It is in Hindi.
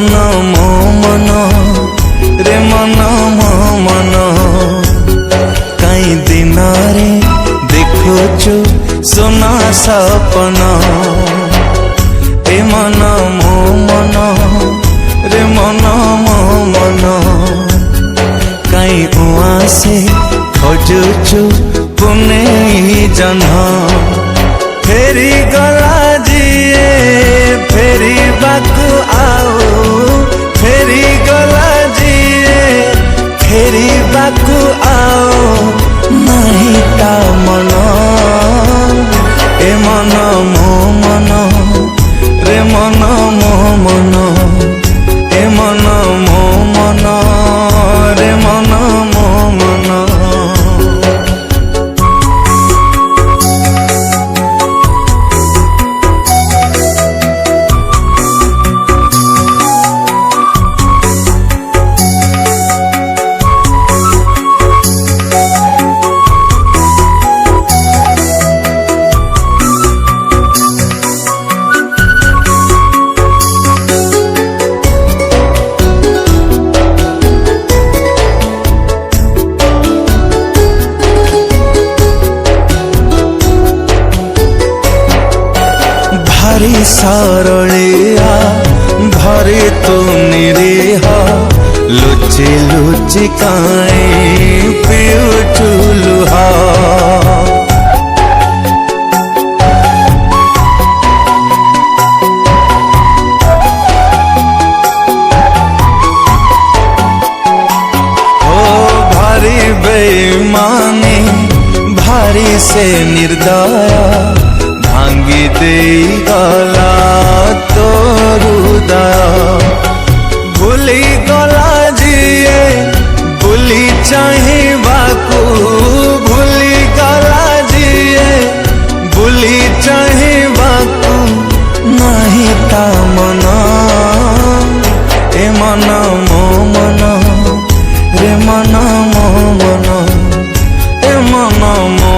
मन मो मन रे मन मो मन कई दिन रे देखुचु सोना सपन ए मन मो मन रे मन मो मन कई उआ से खोजुचु पुने जन फेरी गला जिए फेरी बाकु आओ फेरी गला जिए फेरी बाकु आओ नहीं ता मन ए मन मो मन रे मन मो मन ए मन मो मन रे मन मो मन। भारी सरलिया भारी तो निरीह लुचि लुचि काई पिउचु लुहा ओ भारी बेईमानी भारी से निर्दया भांगी दे गला तोर हृदय भूली गला जिए भूली चाहिबाकू भूली गला जिए भूली चाहिबाकू नहीं ता मन ए मन मो मन रे मन मो मन ए मन मो